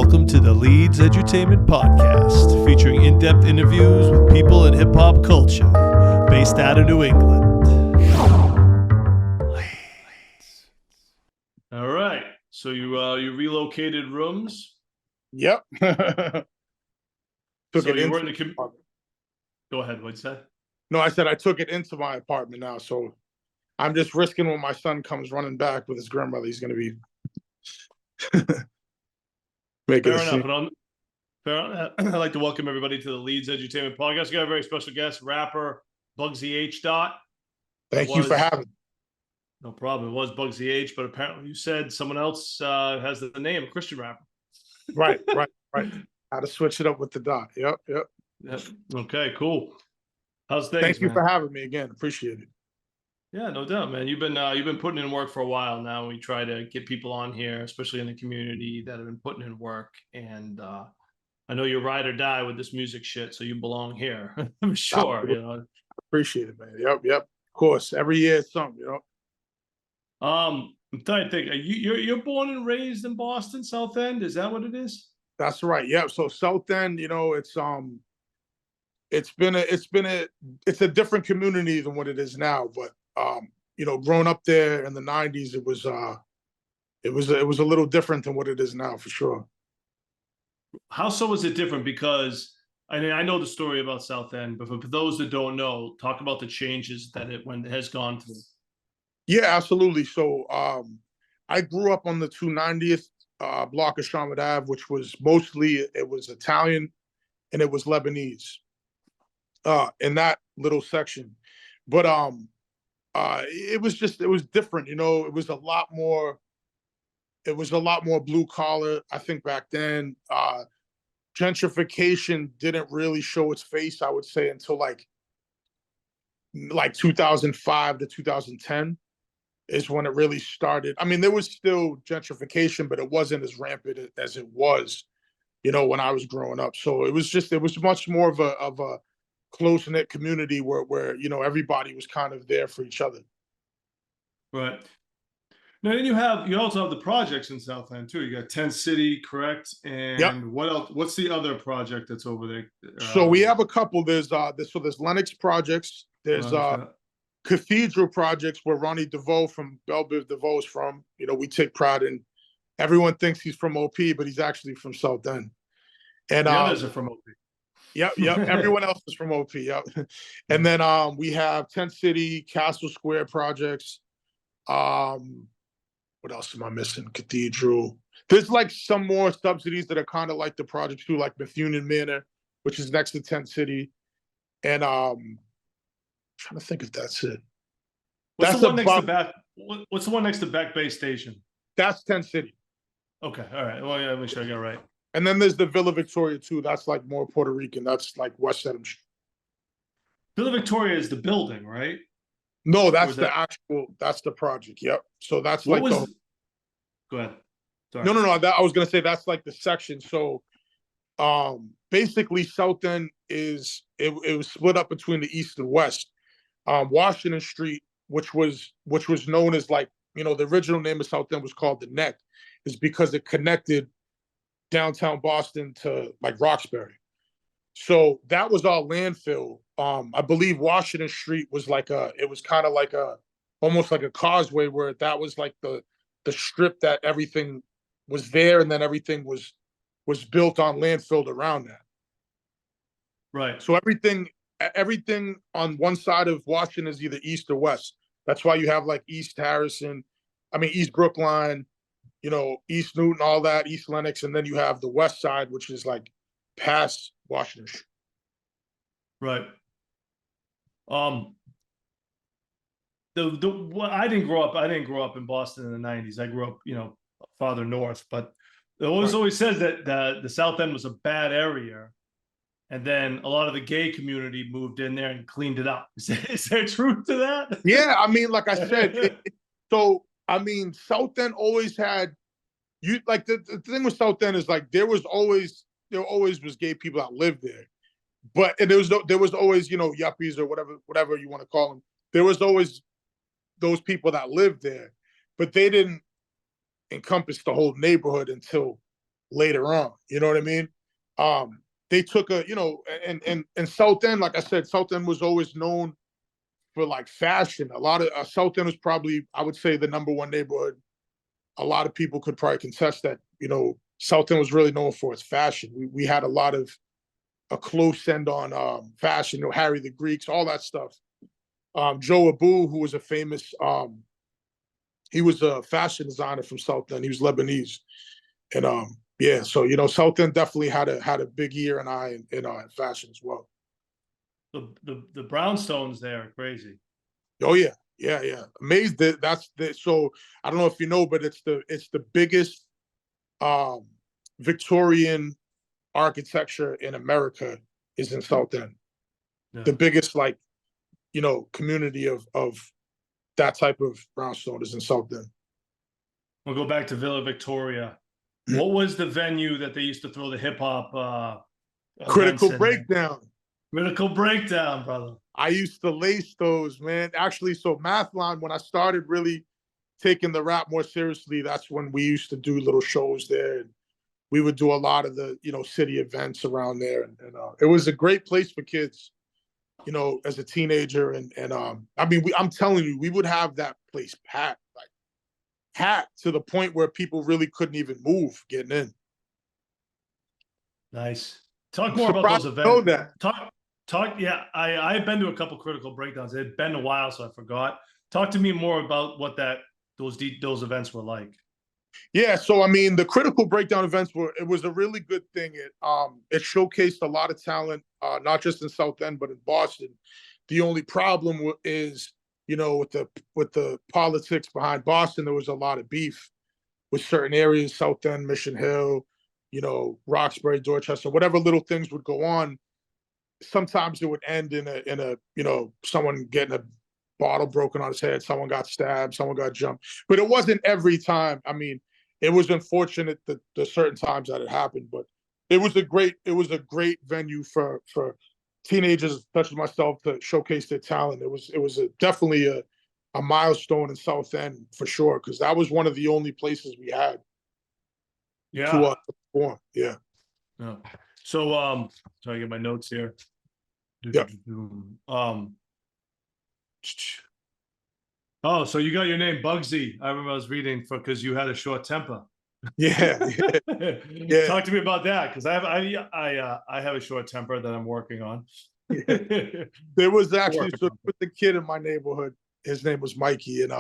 Welcome to the Leedz Edutainment Podcast, featuring in-depth interviews with people in hip-hop culture, based out of New England. Leeds. All right, so you relocated rooms. Yep. So you were in the Go ahead. What'd you say? No, I said I took it into my apartment now, so I'm just risking when my son comes running back with his grandmother. He's going to be making Fair a scene. enough. Fair enough. I'd like to welcome everybody to the Leedz Edutainment Podcast. We got a very special guest, rapper Bugsy H. Thank you for having me. No problem. It was Bugsy H, but apparently you said someone else has the name, a Christian rapper. Right. How to switch it up with the dot. Yep. Okay, cool. How's things, Thank you man? for having me again. Appreciate it. Yeah, no doubt, man. You've been putting in work for a while now. We try to get people on here, especially in the community, that have been putting in work. And I know you ride or die with this music shit, so you belong here. I'm sure. You know. Appreciate it, man. Yep. Of course. Every year it's something, I'm trying to think. You're born and raised in Boston, South End. Is that what it is? That's right. Yep. So South End, it's a different community than what it is now. But growing up there in the '90s, it was a little different than what it is now, for sure. How so is it different? Because I know the story about South End, but for those that don't know, talk about the changes that it has gone through. Yeah, absolutely. So I grew up on the 290th block of Sharmad Ave, which was it was Italian and it was Lebanese in that little section. But it was different. It was a lot more blue collar. I think back then, gentrification didn't really show its face, I would say, until like 2005 to 2010 is when it really started. I mean, there was still gentrification, but it wasn't as rampant as it was, when I was growing up. So it was much more of a close-knit community where everybody was kind of there for each other. Right. Now, then you also have the projects in South End too. You got Tent City, correct? And yep. What else? What's the other project that's over there? So we have a couple. There's Lennox projects. There's Cathedral projects where Ronnie DeVoe from Belle Biv DeVoe is from. We take pride in. Everyone thinks he's from OP, but he's actually from South End. And the others are from OP. Yep. Everyone else is from OP. Yep. And then we have Tent City, Castle Square projects. What else am I missing? Cathedral. There's like some more subsidies that are kind of like the projects too, like Methuen Manor, which is next to Tent City. And I'm trying to think if that's it. What's the one next to Back Bay Station? That's Tent City. Okay, all right. Well, yeah, make sure I got it right. And then there's the Villa Victoria too. That's like more Puerto Rican. that's like West Edom Street. Villa Victoria is the building, right? No, that's that's the project. Yep. So that's Go ahead. Sorry. No. I was gonna say that's like the section. So basically South End it was split up between the east and west. Washington Street, which was known as like, the original name of South End was called the Neck, is because it connected downtown Boston to like Roxbury. So that was all landfill. I believe Washington Street was it was kind of like almost like a causeway where that was like the strip that everything was there, and then everything was built on landfill around that. Right. So everything on one side of Washington is either east or west. That's why you have like East Brookline, East Newton, all that, East Lenox, and then you have the west side, which is like past Washington Street. Right. I didn't grow up in Boston in the 90s. I grew up, farther north, but it always says that the South End was a bad area. And then a lot of the gay community moved in there and cleaned it up. Is there truth to that? Yeah. I mean, like I said, South End always had the thing with South End is like, there always was gay people that lived there. But there was always, yuppies or whatever you want to call them. There was always those people that lived there, but they didn't encompass the whole neighborhood until later on. You know what I mean? They took a, and South End, like I said, South End was always known for like fashion. A lot of South End was probably, I would say, the number one neighborhood. A lot of people could probably contest that. South End was really known for its fashion. We had a lot of a close end on fashion. Harry the Greeks, all that stuff. Joe Abu, who was a famous, he was a fashion designer from South End. He was Lebanese, and yeah. So South End definitely had a big ear and eye in fashion as well. The brownstones there are crazy. Oh yeah, yeah. Amazed that that's the. So I don't know if you know, but it's the biggest Victorian architecture in America is in South End. Yeah. The biggest community of that type of brownstone is in South End. We'll go back to Villa Victoria. What was the venue that they used to throw the hip hop? Critical Breakdown. Critical Breakdown, brother. I used to lace those, man. Actually, so Mathline, when I started really taking the rap more seriously, that's when we used to do little shows there. And we would do a lot of the, city events around there. And it was a great place for kids, as a teenager. And I mean, I'm telling you, we would have that place packed to the point where people really couldn't even move getting in. Nice. Talk more about those events. Know that. Talk. Yeah, I've been to a couple Critical Breakdowns. It had been a while, so I forgot. Talk to me more about what those events were like. Yeah, so I mean, the Critical Breakdown events it was a really good thing. It showcased a lot of talent, not just in South End but in Boston. The only problem is, with the politics behind Boston, there was a lot of beef with certain areas, South End, Mission Hill, Roxbury, Dorchester, whatever little things would go on. Sometimes it would end in a someone getting a bottle broken on his head, someone got stabbed, someone got jumped. But it wasn't every time. I mean, it was unfortunate that the certain times that it happened, but it was a great venue for teenagers such as myself to showcase their talent. It was definitely a milestone in South End for sure, because that was one of the only places we had to perform. Yeah. Yeah. So sorry, I get my notes here. Yeah. Oh, so you got your name Bugsy. I remember I was reading because you had a short temper. Yeah. Talk to me about that, because I have a short temper that I'm working on. There was actually with the kid in my neighborhood. His name was Mikey, and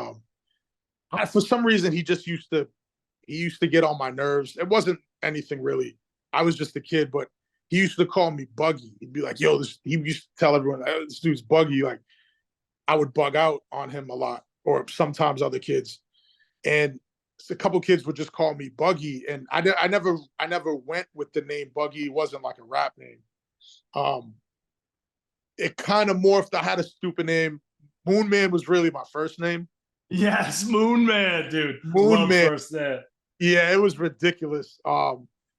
for some reason he used to get on my nerves. It wasn't anything really. I was just a kid, but he used to call me Buggy. He'd be like, "Yo, he used to tell everyone, this dude's Buggy." Like, I would bug out on him a lot, or sometimes other kids, and a couple kids would just call me Buggy, and I never went with the name Buggy. It wasn't like a rap name. It kind of morphed. I had a stupid name. Moon Man was really my first name. Yes, Moon Man, dude. Moon Man. First name. Yeah, it was ridiculous.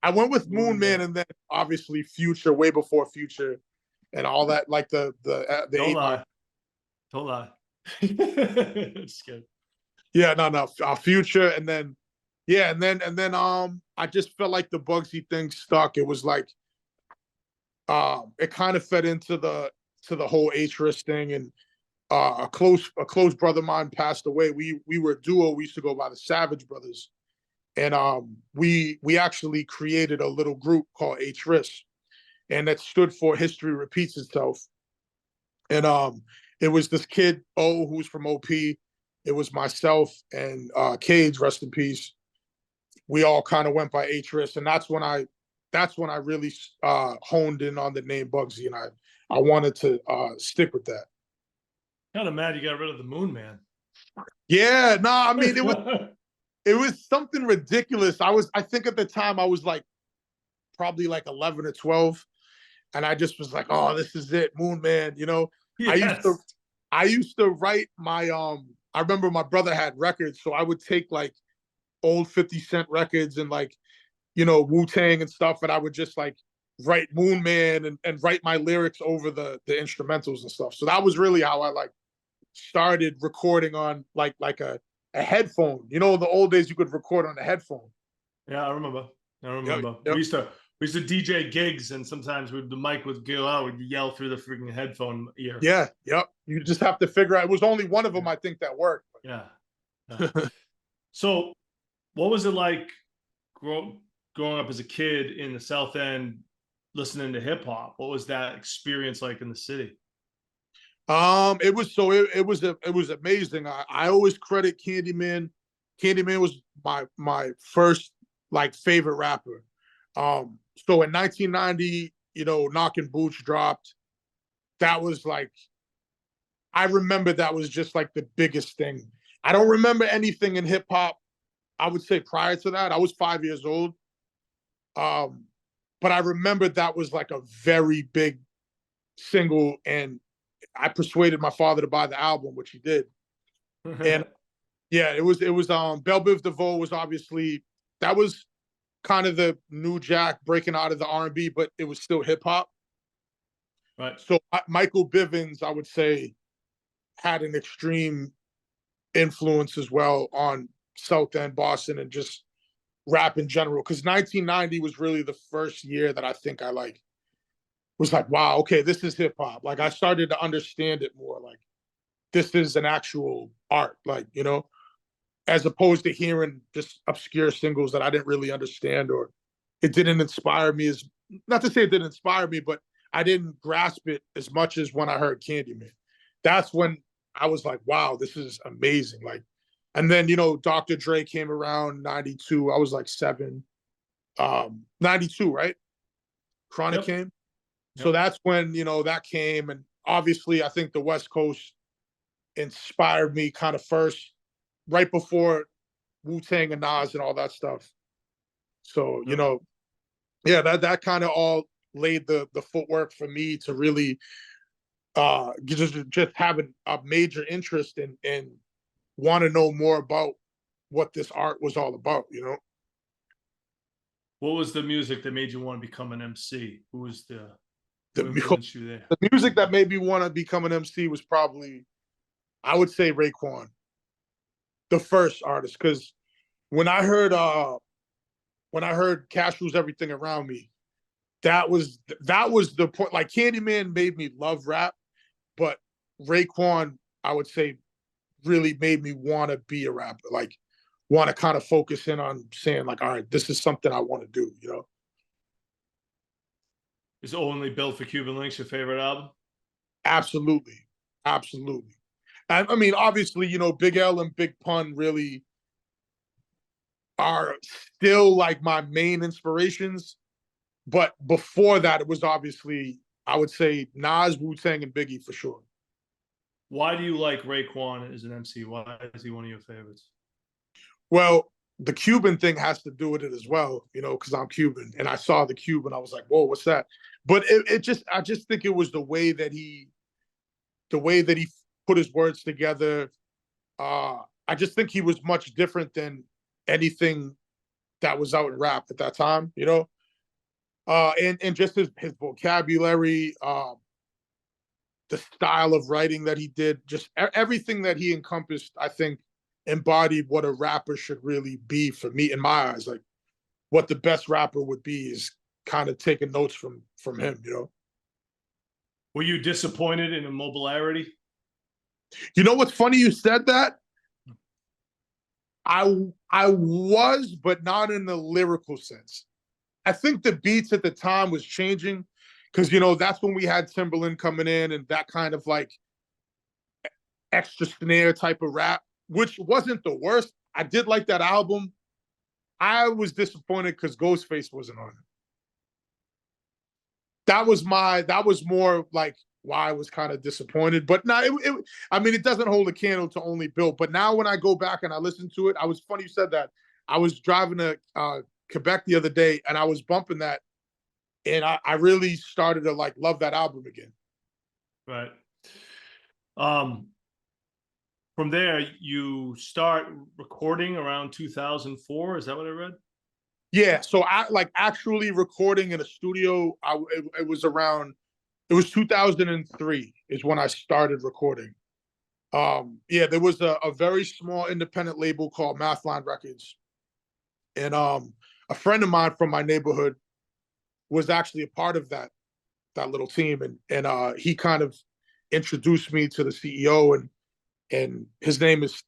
I went with Moon Man, and then obviously Future, way before Future, and all that. Like the Don't lie. Just kidding. Yeah, no, Future, and then I just felt like the Bugsy thing stuck. It was like, it kind of fed into the whole H-Risk thing, and a close brother of mine passed away. We were a duo. We used to go by the Savage Brothers, and we actually created a little group called H-Risk, and that stood for History Repeats Itself. And it was this kid who's from OP. It was myself and Cage, rest in peace. We all kind of went by H-Risk, and that's when I really honed in on the name Bugsy, and I wanted to stick with that. Kind of mad you got rid of the Moon Man. Yeah, no, I mean it was something ridiculous. I think at the time I was like probably like 11 or 12, and I just was like, oh, this is it, Moon Man. Yes. I used to write my I remember my brother had records, so I would take like old 50 Cent records and like, Wu-Tang and stuff, and I would just like write Moon Man and write my lyrics over the instrumentals and stuff. So that was really how I like started recording on like a headphone. The old days you could record on a headphone. Yeah, I remember. I Yep, remember. yep. We used to DJ gigs, and sometimes the mic would go out, we'd yell through the freaking headphone ear. Yeah, yep. You just have to figure out. It was only one of them, I think, that worked. Yeah. Yeah. So, what was it like growing up as a kid in the South End, listening to hip hop? What was that experience like in the city? It was so it was amazing. I always credit Candyman. Candyman was my first like favorite rapper. So in 1990, you know, Knockin' Boots dropped. That was like, I remember that was just like the biggest thing. I don't remember anything in hip hop. I would say prior to that, I was 5 years old. Um, but I remember that was like a very big single, and I persuaded my father to buy the album, which he did. And yeah, it was Belle Biv DeVoe was obviously, that was kind of the new Jack breaking out of the R&B, but it was still hip hop. Right. So Michael Bivins, I would say, had an extreme influence as well on South End Boston and just rap in general. Because 1990 was really the first year that I think I like was like, wow, okay, this is hip hop. Like I started to understand it more. Like this is an actual art. Like, you know, as opposed to hearing just obscure singles that I didn't really understand, or it didn't inspire me as, not to say it didn't inspire me, but I didn't grasp it as much as when I heard Candyman. That's when I was like, wow, this is amazing. Like, and then, you know, Dr. Dre came around 92. I was like 7. 92, right? Chronic Yep. came. So Yep. that's when, you know, that came. And obviously, I think the West Coast inspired me kind of first, right before Wu-Tang and Nas and all that stuff. So, you Yep. know, yeah, that kind of all laid the footwork for me to really just have a major interest in want to know more about what this art was all about, you know. What was the music that made you want to become an MC? Who The, influenced you there? the music that made me want to become an MC was probably, I would say, Raekwon, the first artist, because when I heard Cash Rules Everything Around Me, that was the point. Like Candyman made me love rap, but Raekwon, I would say, really made me want to be a rapper. Like want to kind of focus in on saying like, all right, this is something I want to do, you know. Is Only Built for Cuban Links your favorite album? Absolutely. Absolutely. I mean, obviously, you know, Big L and Big Pun really are still like my main inspirations. But before that, it was obviously, I would say, Nas, Wu-Tang, and Biggie for sure. Why do you like Raekwon as an MC? Why is he one of your favorites? Well, the Cuban thing has to do with it as well, you know, because I'm Cuban and I saw the Cuban. I was like, whoa, what's that? But I just think it was the way that he put his words together. I just think he was much different than anything that was out in rap at that time, you know. And just his vocabulary, the style of writing that he did, just everything that he encompassed, I think embodied what a rapper should really be for me in my eyes. Like what the best rapper would be is kind of taking notes from him, you know. Were you disappointed in Immobilarity? You know what's funny you said that? I was, but not in the lyrical sense. I think the beats at the time was changing because you know that's when we had Timberland coming in and that kind of like extra snare type of rap, which wasn't the worst. I did like that album. I was disappointed because Ghostface wasn't on it. That was more like why I was kind of disappointed. But now I mean, it doesn't hold a candle to Only Built. But now when I go back and I listen to it, I was funny you said that. I was driving to Quebec the other day and I was bumping that, and I really started to like love that album again. Right. Um, from there, you start recording around 2004. Is that what I read? Yeah, so I like actually recording in a studio. It was around, it was 2003 is when I started recording. Yeah, there was a very small independent label called Mathline Records, and a friend of mine from my neighborhood was actually a part of that little team, and he kind of introduced me to the CEO, and his name was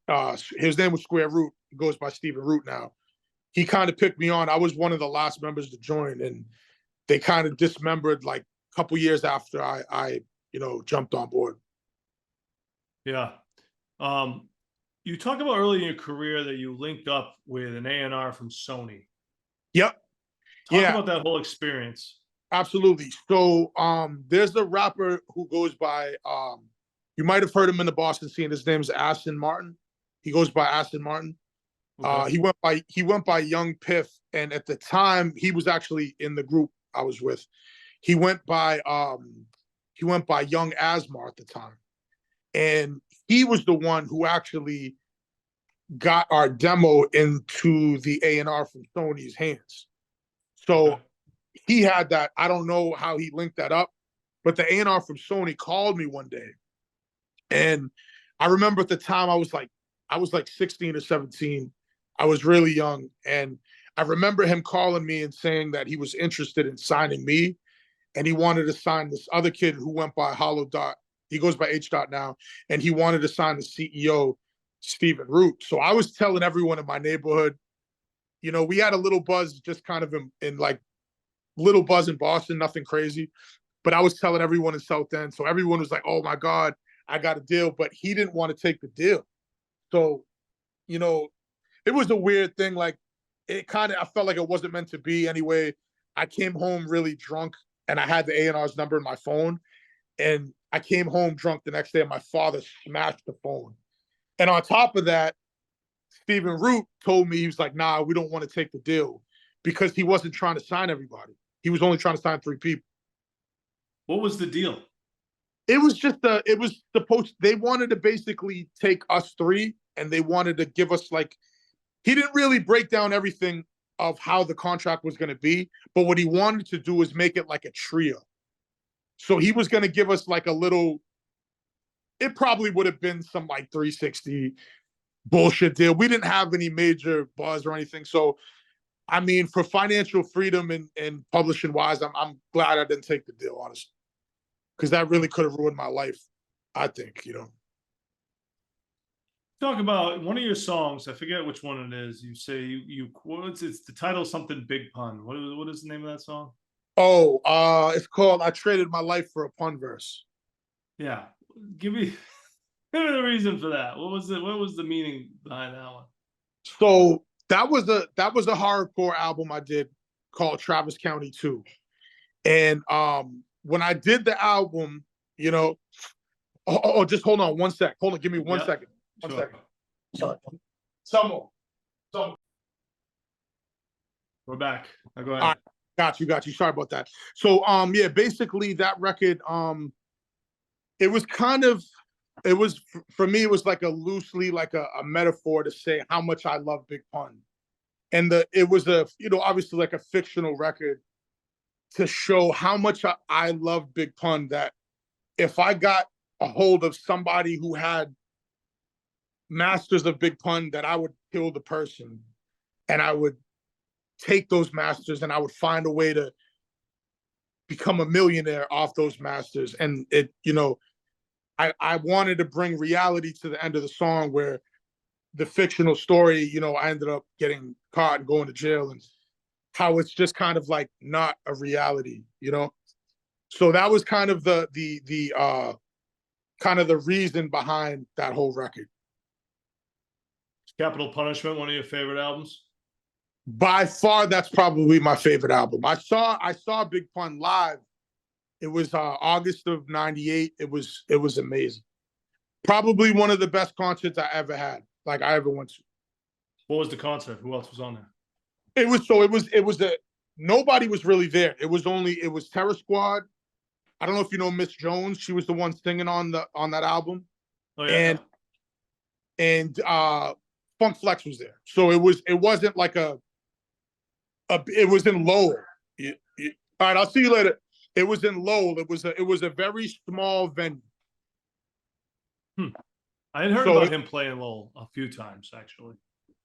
Square Root. He goes by Stephen Root now. He kind of picked me on. I was one of the last members to join, and they kind of dismembered like a couple years after I jumped on board. Yeah. You talked about early in your career that you linked up with an A&R from Sony. Yep. Talk Yeah, about that whole experience. absolutely. So there's a rapper who goes by you might have heard him in the Boston scene. His name's Aston Martin. He goes by Aston Martin. Okay. He went by Young Piff, and at the time he was actually in the group I was with. He went by Young Asmar at the time, and he was the one who actually got our demo into the A&R from Sony's hands. So Okay. he had that. I don't know how he linked that up, but the A&R from Sony called me one day, and I remember at the time I was like 16 or 17. I was really young, and I remember him calling me and saying that he was interested in signing me, and he wanted to sign this other kid who went by Hollow Dot. He goes by H Dot now, and he wanted to sign the CEO, Stephen Root. So I was telling everyone in my neighborhood, we had a little buzz, just kind of in like little buzz in Boston, nothing crazy. But I was telling everyone in South End, so everyone was like, "Oh my God, I got a deal," but he didn't want to take the deal. So, it was a weird thing. Like, I felt like it wasn't meant to be anyway. I came home really drunk, and I had the A&R's number in my phone, and I came home drunk the next day, and my father smashed the phone. And on top of that, Stephen Root told me, he was like, "Nah, we don't want to take the deal," because he wasn't trying to sign everybody. He was only trying to sign 3 people. What was the deal? It was supposed, they wanted to basically take us 3, and they wanted to give us like, he didn't really break down everything of how the contract was going to be, but what he wanted to do is make it like a trio. So he was going to give us like a little, it probably would have been some like 360 bullshit deal. We didn't have any major buzz or anything. So, I mean, for financial freedom and publishing wise, I'm glad I didn't take the deal, honestly, because that really could have ruined my life, I think. Talk about one of your songs. I forget which one it is. You say you quotes. It's the title something big pun. What is the name of that song? Oh, it's called "I Traded My Life for a Pun Verse." Yeah, give me give me the reason for that. What was it? What was the meaning behind that one? So that was a hardcore album I did called Travis County 2. And when I did the album, just hold on one sec. Hold on, give me one Yeah, second. One sure. second. Sorry. Some more. Some. We're back. Now go All ahead. right. Got you. Sorry about that. So yeah, basically that record, it was kind of, it was for me, it was like a loosely like a metaphor to say how much I love Big Pun. And it was obviously like a fictional record to show how much I love Big Pun, that if I got a hold of somebody who had masters of Big Pun, that I would kill the person, and I would take those masters, and I would find a way to become a millionaire off those masters. And I wanted to bring reality to the end of the song, where the fictional story, I ended up getting caught and going to jail, and how it's just kind of like not a reality. So that was kind of the kind of the reason behind that whole record. Capital Punishment, one of your favorite albums? By far, that's probably my favorite album. I saw Big Pun live. It was August of '98. It was amazing. Probably one of the best concerts I ever had. Like I ever went to. What was the concert? Who else was on there? It was nobody was really there. It was Terror Squad. I don't know if you know Miss Jones. She was the one singing on that album. Oh yeah. And Funk Flex was there. So it wasn't like it was in Lowell. All right, I'll see you later. It was in Lowell. It was a very small venue. I had heard So about him playing Lowell a few times, actually.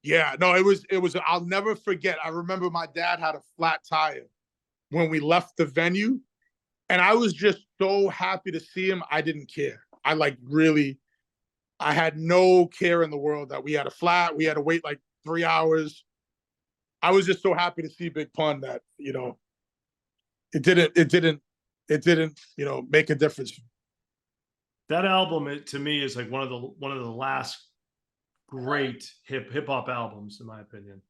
Yeah, no, it was. I'll never forget. I remember my dad had a flat tire when we left the venue, and I was just so happy to see him. I didn't care. I like really, I had no care in the world that we had a flat. We had to wait like 3 hours. I was just so happy to see Big Pun that it didn't make a difference. That album, to me, is like one of the last great hip hop albums, in my opinion,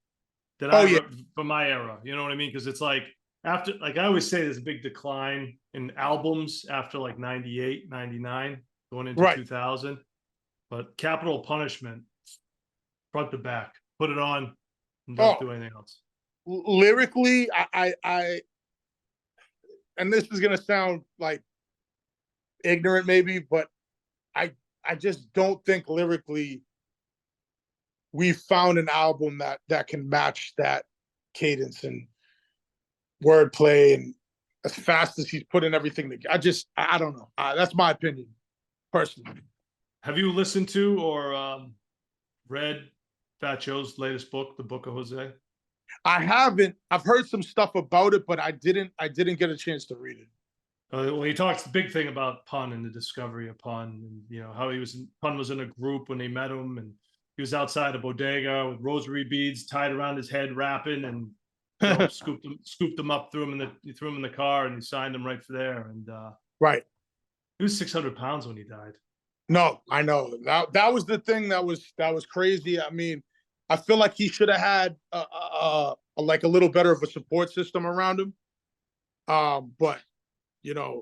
that Oh yeah, from my era. You know what I mean? Because it's like after, like I always say, there's a big decline in albums after like 98, 99, going into right. 2000. But Capital Punishment, front to back, put it on and don't Oh, do anything else. lyrically, and this is gonna sound like ignorant maybe, but I I just don't think lyrically we found an album that can match that cadence and wordplay and as fast as he's putting everything together. I don't know. That's my opinion personally. Have you listened to or read Fat Joe's latest book, The Book of Jose? I haven't. I've heard some stuff about it, but I didn't get a chance to read it. Well, he talks the big thing about Pun and the discovery of Pun, and how Pun was in a group when they met him, and he was outside a bodega with rosary beads tied around his head, rapping, and scooped him up, threw him in the car, and he signed him right there. And Right. he was 600 pounds when he died. No, I know that was the thing that was crazy. I mean, I feel like he should have had like a little better of a support system around him. But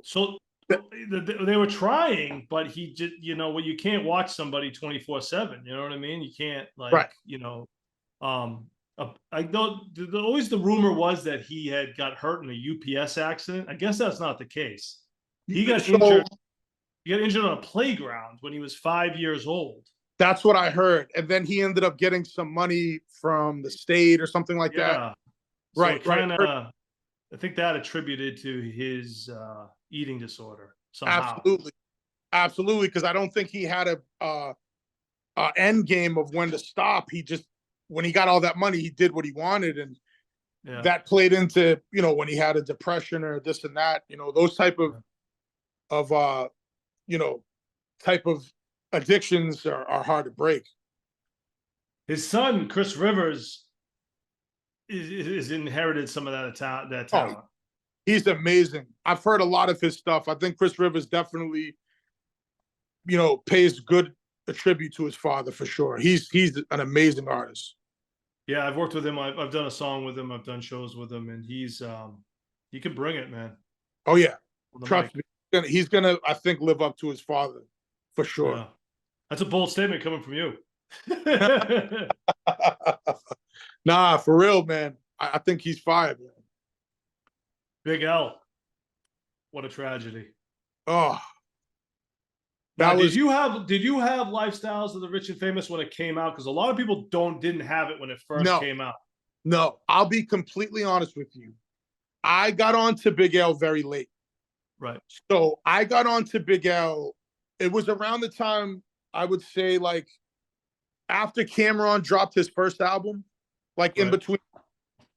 So they were trying, but he just, well, you can't watch somebody 24/7. You know what I mean? You can't right. I know always the rumor was that he had got hurt in a UPS accident. I guess that's not the case. He got injured. He got injured on a playground when he was 5 years old. That's what I heard. And then he ended up getting some money from the state or something like that. So Right. I think that attributed to his eating disorder somehow. Absolutely. Because I don't think he had a end game of when to stop. He just, when he got all that money, he did what he wanted, and that played into when he had a depression or this and that. Those type of addictions are hard to break. His son, Chris Rivers, is inherited some of that talent. Oh, he's amazing. I've heard a lot of his stuff. I think Chris Rivers definitely, pays good a tribute to his father for sure. He's an amazing artist. Yeah, I've worked with him. I've done a song with him. I've done shows with him, and he can bring it, man. Oh yeah, trust me. He's gonna, I think, live up to his father for sure. Yeah. That's a bold statement coming from you. Nah, for real, man. I think he's fired, man. Big L. What a tragedy. Oh. Did you have Lifestyles of the Rich and Famous when it came out? Because a lot of people didn't have it when it first came out. No, I'll be completely honest with you. I got on to Big L very late. Right. So I got on to Big L. It was around the time, I would say, like after Cameron dropped his first album, like in between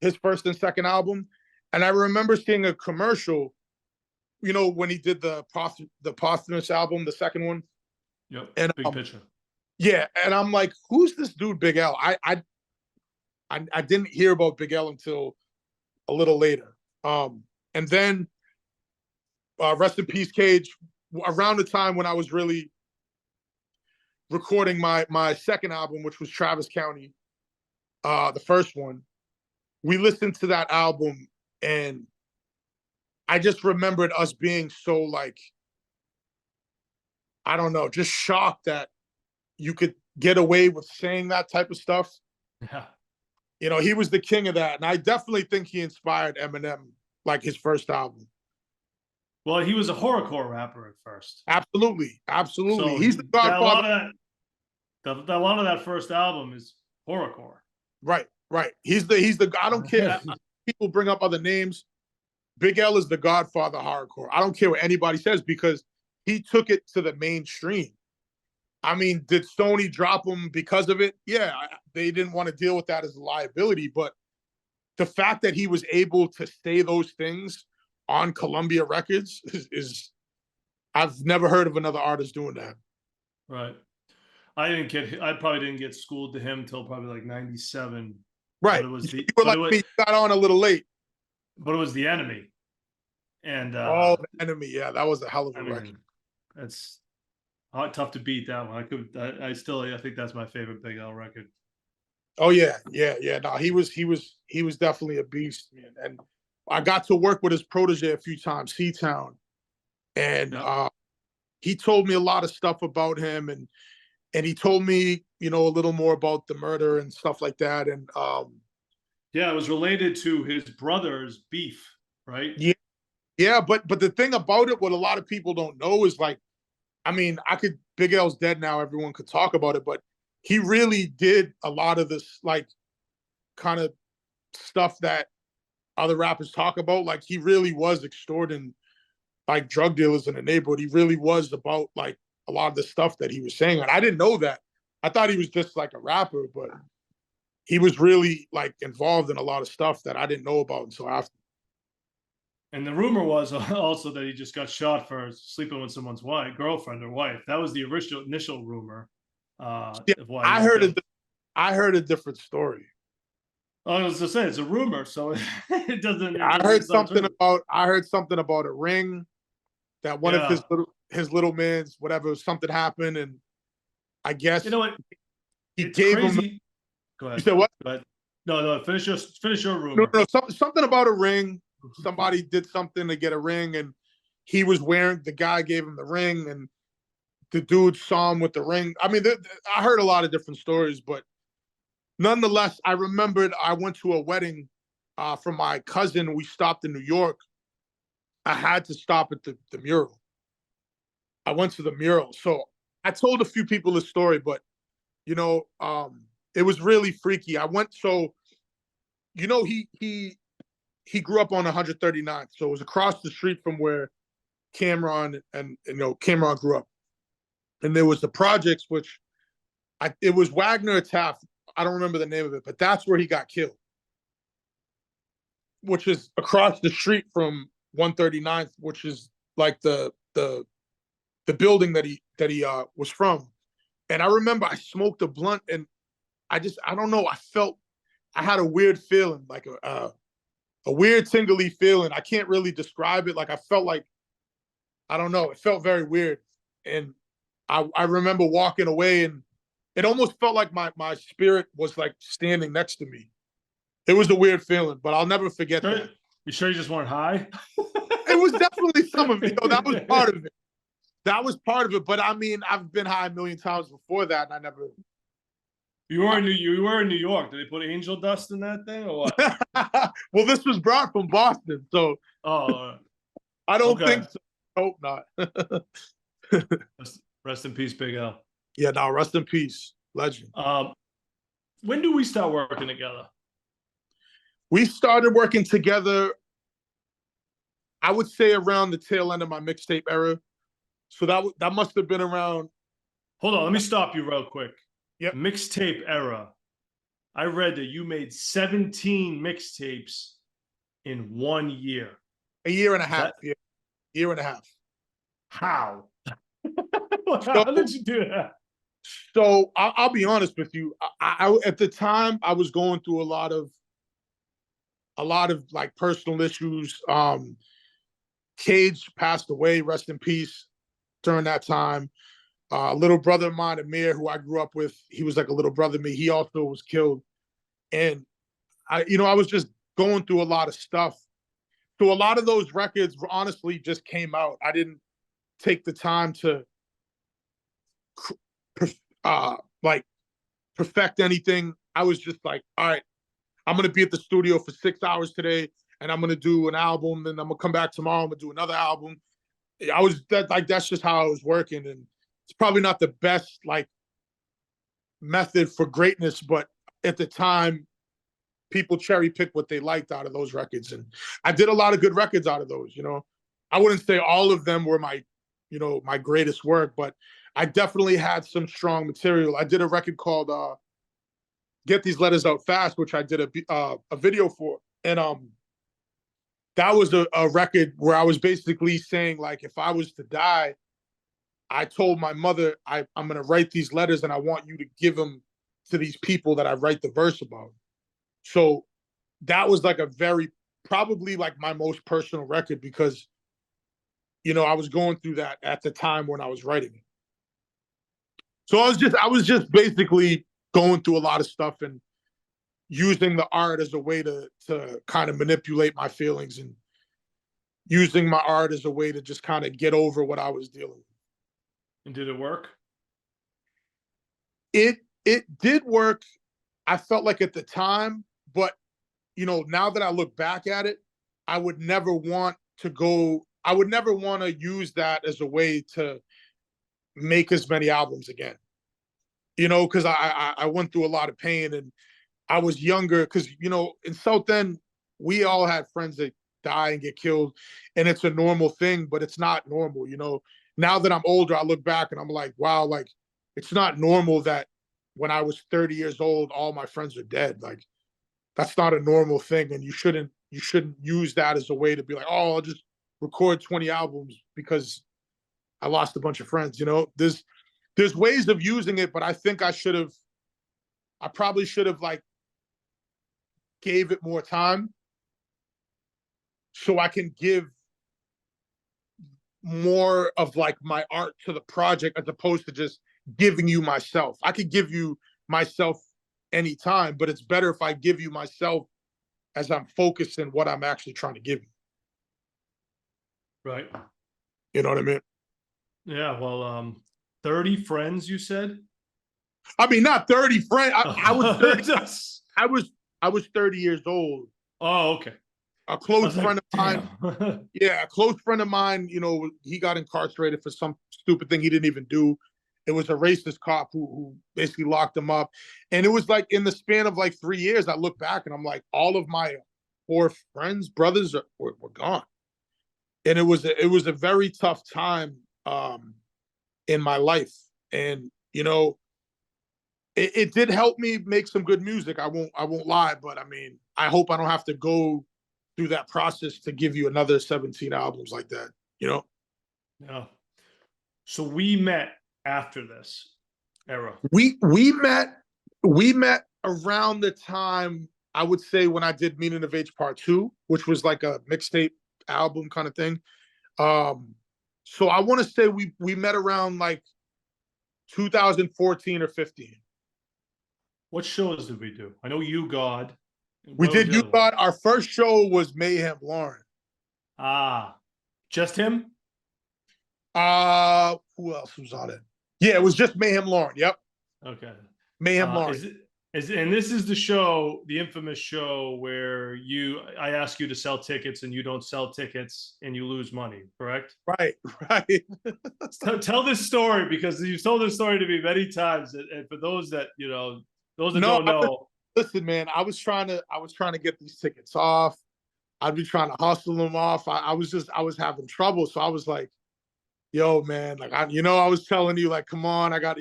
his first and second album. And I remember seeing a commercial, when he did the posthumous album, the second one. Yep. And big picture. Yeah, and I'm like, who's this dude, Big L? I didn't hear about Big L until a little later. And then rest in peace, Cage. Around the time when I was really recording my second album, which was Travis County, the first one, we listened to that album, and I just remembered us being so, like, I don't know, just shocked that you could get away with saying that type of stuff. Yeah. He was the king of that. And I definitely think he inspired Eminem, like his first album. Well, he was a horrorcore rapper at first. Absolutely. So he's the godfather. A lot of that first album is horrorcore. Right. He's the I don't care. People bring up other names. Big L is the godfather of horrorcore. I don't care what anybody says, because he took it to the mainstream. I mean, did Sony drop him because of it? Yeah, they didn't want to deal with that as a liability, but the fact that he was able to say those things on Columbia Records is I've never heard of another artist doing that. Right. I probably didn't get schooled to him till probably like 97. Right. But it was You the, were but like it was, me, you got on a little late. but it was the enemy. And, Oh, the enemy. Yeah, that was a hell of a I record. mean, that's tough to beat that one. I think that's my favorite Big L record. Oh yeah, yeah, yeah. No, he was definitely a beast, man. And I got to work with his protege a few times, C-Town, and Yep. he told me a lot of stuff about him, and he told me, you know, a little more about the murder and stuff like that. And Yeah, it was related to his brother's beef, right? yeah, yeah. But the thing about it, what a lot of people don't know is like, I mean, Big L's dead now. Everyone could talk about it, but he really did a lot of this like kind of stuff that other rappers talk about. Like he really was extorting like drug dealers in the neighborhood. He really was about like a lot of the stuff that he was saying. And I didn't know that. I thought he was just like a rapper, but he was really like involved in a lot of stuff that I didn't know about until after. And the rumor was also that he just got shot for sleeping with someone's girlfriend or wife. That was the initial rumor Yeah, of why he I was heard killed. I heard a different story. I was just saying it's a rumor, so it doesn't. I It's not true. heard something about a ring that one of Yeah, his little man's whatever something happened, and I you guess know what? he It's gave him. crazy. Go You ahead. said what? Go ahead. No, no. Finish your No, rumor. no, something about a ring. Somebody did something to get a ring, and he was wearing. The guy gave him the ring, and the dude saw him with the ring. I mean, I heard a lot of different stories, but nonetheless, I remembered I went to a wedding for my cousin. We stopped in New York. I had to stop at the mural. I went to the mural. So I told a few people this story, but you know, it was really freaky. I went so you know he grew up on 139th, so it was across the street from where Cameron and you know Cameron grew up. And there was the projects, which it was Wagner Taft. I don't remember the name of it, but that's where he got killed, which is across the street from 139th, which is like the building that he was from. And I remember I smoked a blunt, and I don't know, I had a weird feeling, like a weird tingly feeling. I can't really describe it. Like I felt like I don't know, it felt very weird, and I remember walking away, and it almost felt like my spirit was like standing next to me. It was a weird feeling, but I'll never forget Sure, that. you sure you just weren't high? It was definitely some of it. You know, that was part of it. That was part of it. But I mean, I've been high a million times before that, and I never. You were in New York. Did they put angel dust in that thing or what? Well, this was brought from Boston, so Oh, I don't okay. think so. Hope not. Rest in peace, Big L. Yeah, now rest in peace, legend. When do we start working together? We started working together, I would say around the tail end of my mixtape era. So that must have been around. Hold on, let me stop you real quick. Yep. Mixtape era. I read that you made 17 mixtapes in 1 year. A year and a half. That, Yeah. Year and a half. how? How did you do that? So I'll be honest with you. I at the time I was going through a lot of like personal issues. Cage passed away, rest in peace, during that time. Little brother of mine, Amir, who I grew up with, he was like a little brother to me. He also was killed. And I was just going through a lot of stuff. So a lot of those records honestly just came out. I didn't take the time to like perfect anything. I was just like, all right, I'm gonna be at the studio for 6 hours today, and I'm gonna do an album, and I'm gonna come back tomorrow, I'm gonna do another album. That's just how I was working, and it's probably not the best like method for greatness, but at the time, people cherry picked what they liked out of those records, and I did a lot of good records out of those. I wouldn't say all of them were my greatest work, but I definitely had some strong material. I did a record called "Get These Letters Out Fast," which I did a video for, and that was a record where I was basically saying, like, if I was to die, I told my mother, I'm gonna write these letters and I want you to give them to these people that I write the verse about. So that was like a very, probably like my most personal record, because I was going through that at the time when I was writing it. So I was just basically going through a lot of stuff and using the art as a way to kind of manipulate my feelings, and using my art as a way to just kind of get over what I was dealing with. And did it work? It did work. I felt like at the time, but now that I look back at it, I would never want to use that as a way to make as many albums again. Because I went through a lot of pain, and I was younger, because in South End, we all had friends that die and get killed, and it's a normal thing, but it's not normal. Now that I'm older, I look back and I'm like, wow, like, it's not normal that when I was 30 years old, all my friends are dead. Like, that's not a normal thing, and you shouldn't use that as a way to be like, oh, I'll just record 20 albums because I lost a bunch of friends. There's ways of using it, but I think I probably should have, like, gave it more time so I can give more of, like, my art to the project, as opposed to just giving you myself. I could give you myself anytime, but it's better if I give you myself as I'm focused in what I'm actually trying to give you. Right. You know what I mean? Yeah. Well, 30 friends, you said? I mean, not 30 friends. I was 30. Just- I was 30 years old. Oh, okay. A I close was like, friend of mine. damn. Yeah, a close friend of mine, he got incarcerated for some stupid thing he didn't even do. It was a racist cop who basically locked him up. And it was like, in the span of like 3 years, I look back and I'm like, all of my 4 friends, brothers were gone. And it was a very tough time in my life. And it did help me make some good music. I won't lie, but I mean, I hope I don't have to go through that process to give you another 17 albums like that. Yeah. So we met after this era. We met around the time, I would say, when I did Meaning of Age Part 2, which was like a mixtape album kind of thing. So I want to say we met around like 2014 or 15. What shows did we do? I know You God. We What was did the You other one? Got. Our first show was Mayhem Lauren. Ah, just him? Who else was on it? Yeah, it was just Mayhem Lauren. Yep. Okay. Mayhem Lauren. And this is the show, the infamous show where I ask you to sell tickets and you don't sell tickets and you lose money, correct? Right, right. Tell this story, because you've told this story to me many times. And for those that, those that No, don't know. listen, man, I was trying to get these tickets off. I'd be trying to hustle them off. I was having trouble. So I was like, yo, man, like, I was telling you, like, come on, I got,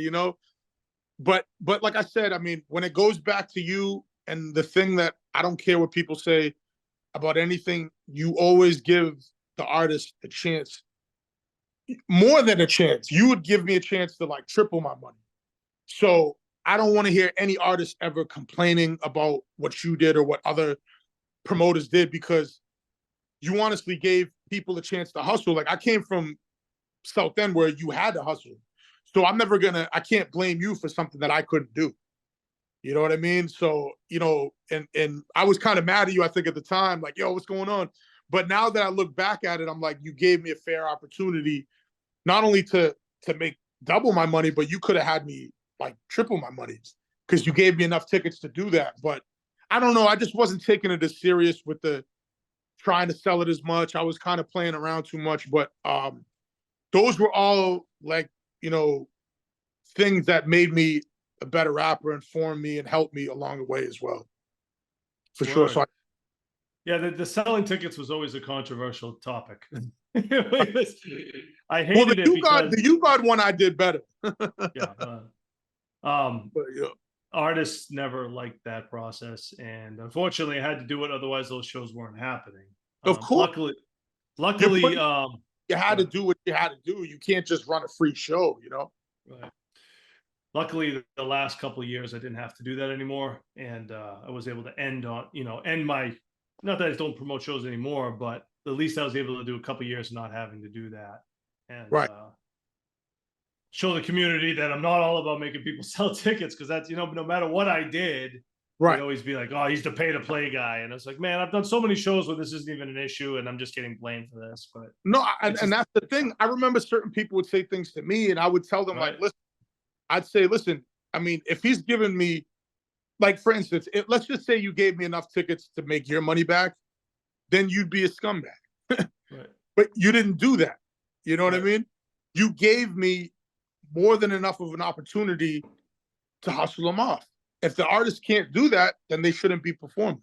but like I said, I mean, when it goes back to you, and the thing that I don't care what people say about anything, you always give the artist a chance, more than a chance. You would give me a chance to, like, triple my money. So I don't want to hear any artist ever complaining about what you did or what other promoters did, because you honestly gave people a chance to hustle. Like, I came from South End where you had to hustle. So I can't blame you for something that I couldn't do. You know what I mean? So, and I was kind of mad at you, I think, at the time, like, yo, what's going on? But now that I look back at it, I'm like, you gave me a fair opportunity, not only to make double my money, but you could have had me, like, triple my money, because you gave me enough tickets to do that. But I don't know, I just wasn't taking it as serious with the trying to sell it as much. I was kind of playing around too much. But those were all, like, things that made me a better rapper, informed me, and helped me along the way as well. For sure. So yeah, the selling tickets was always a controversial topic. I Well, hated it The because U God one I did better. yeah, um, But, yeah. artists never liked that process, and unfortunately, I had to do it. Otherwise, those shows weren't happening. Of course, Luckily, you're luckily, putting, you had to but, do what you had to do. You can't just run a free show, you know? right. Luckily, the last couple of years, I didn't have to do that anymore, and I was able to end my. Not that I don't promote shows anymore, but at least I was able to do a couple of years not having to do that, and Right, show the community that I'm not all about making people sell tickets, because that's, no matter what I did, they'd right. always be like, "Oh, he's the pay to play guy," and it's like, man, I've done so many shows where this isn't even an issue, and I'm just getting blamed for this. But No, it's and just that's the thing. I remember certain people would say things to me, and I would tell them like, right. "Listen," I'd say, "Listen, I mean, if he's giving me, like, for instance, let's just say you gave me enough tickets to make your money back, then you'd be a scumbag." Right. But you didn't do that. You know what I Right. mean? You gave me more than enough of an opportunity to hustle them off. If the artist can't do that, then they shouldn't be performing.